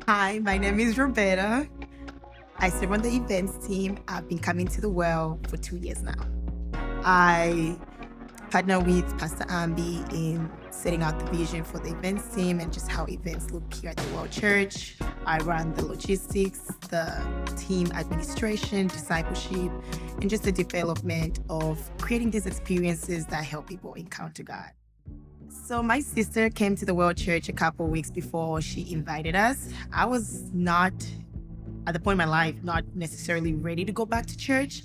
Hi, my name is Roberta. I serve on the events team. I've been coming to the Well for 2 years now. I partner with Pastor Amby in setting out the vision for the events team and just how events look here at the Well Church. I run the logistics, the team administration, discipleship, and just the development of creating these experiences that help people encounter God. So my sister came to the World Church a couple weeks before she invited us. I was not at the point in my life, not necessarily ready to go back to church.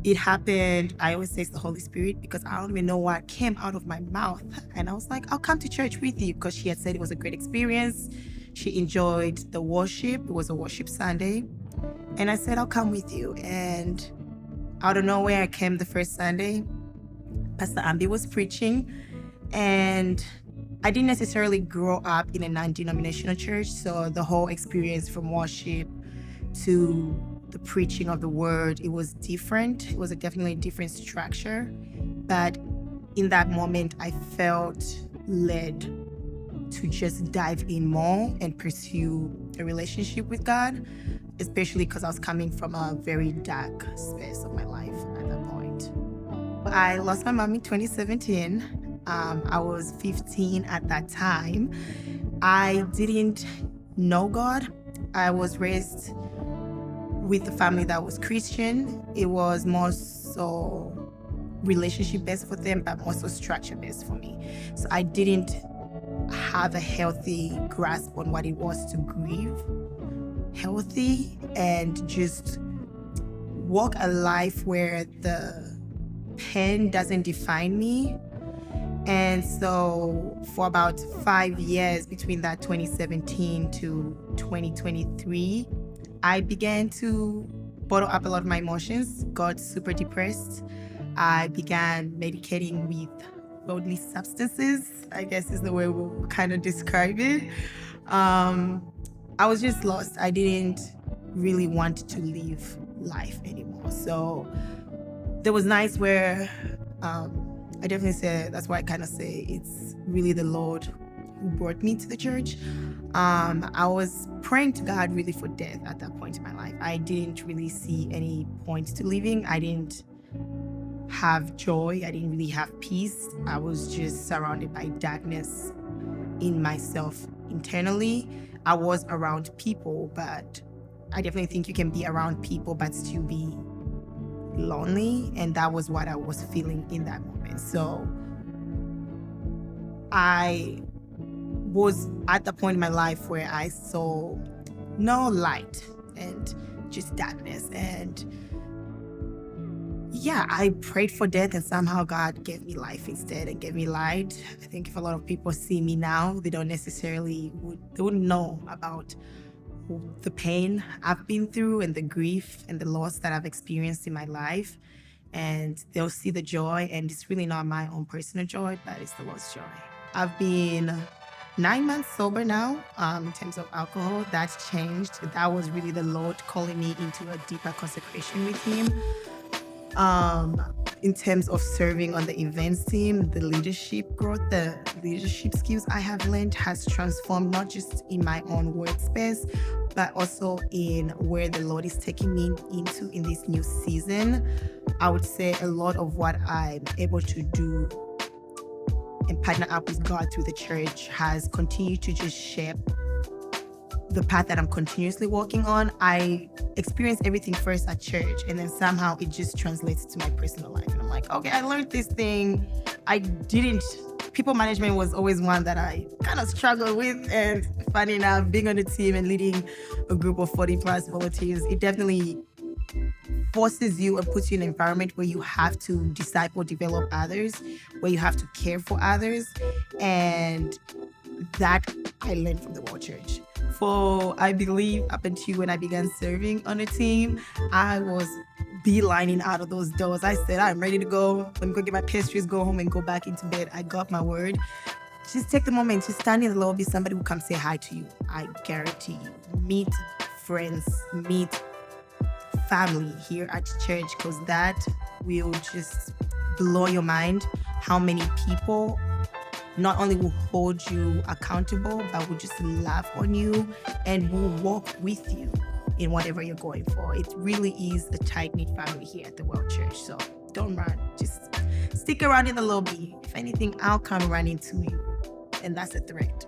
It happened, I always say it's the Holy Spirit because I don't even know what came out of my mouth. And I was like, I'll come to church with you because she had said it was a great experience. She enjoyed the worship. It was a worship Sunday. And I said, I'll come with you. And out of nowhere, I came the first Sunday. Pastor Amby was preaching. And I didn't necessarily grow up in a non-denominational church. So the whole experience from worship to the preaching of the word, it was different. It was definitely a different structure. But in that moment, I felt led to just dive in more and pursue a relationship with God, especially because I was coming from a very dark space of my life at that point. I lost my mom in 2017. I was 15 at that time. I didn't know God. I was raised with a family that was Christian. It was more so relationship based for them, but more so structure based for me. So I didn't have a healthy grasp on what it was to grieve healthy and just walk a life where the pain doesn't define me. And so for about 5 years between that 2017 to 2023, I began to bottle up a lot of my emotions, got super depressed. I began medicating with worldly substances, I guess is the way we'll kind of describe it. I was just lost. I didn't really want to live life anymore. So there was nights where I definitely say, that's why I kind of say it's really the Lord who brought me to the church. I was praying to God really for death at that point in my life. I didn't really see any point to living. I didn't have joy. I didn't really have peace. I was just surrounded by darkness in myself internally. I was around people, but I definitely think you can be around people but still be lonely, and that was what I was feeling in that moment. So I was at the point in my life where I saw no light and just darkness. And yeah, I prayed for death and somehow God gave me life instead and gave me light. I think if a lot of people see me now, they don't necessarily they wouldn't know about the pain I've been through and the grief and the loss that I've experienced in my life. And they'll see the joy, and it's really not my own personal joy, but it's the Lord's joy. I've been 9 months sober now in terms of alcohol. That's changed. That was really the Lord calling me into a deeper consecration with Him. In terms of serving on the events team, the leadership growth, the leadership skills I have learned has transformed not just in my own workspace, but also in where the Lord is taking me into in this new season. I would say a lot of what I'm able to do and partner up with God through the church has continued to just shape the path that I'm continuously walking on. I experienced everything first at church, and then somehow it just translates to my personal life. And I'm like, okay, I learned this thing. People management was always one that I kind of struggled with. And funny enough, being on a team and leading a group of 40 plus volunteers, it definitely forces you and puts you in an environment where you have to disciple, develop others, where you have to care for others. And that I learned from the World Church. I believe up until when I began serving on a team, I was beelining out of those doors. I said, I'm ready to go. Let me go get my pastries, go home and go back into bed. I got my word. Just take the moment to stand in the lobby. Somebody will come say hi to you. I guarantee you. Meet friends, meet family here at church, because that will just blow your mind how many people not only will hold you accountable, but will just laugh on you and will walk with you in whatever you're going for. It really is a tight-knit family here at the Well Church. So don't run. Just stick around in the lobby. If anything, I'll come run into you. And that's a threat.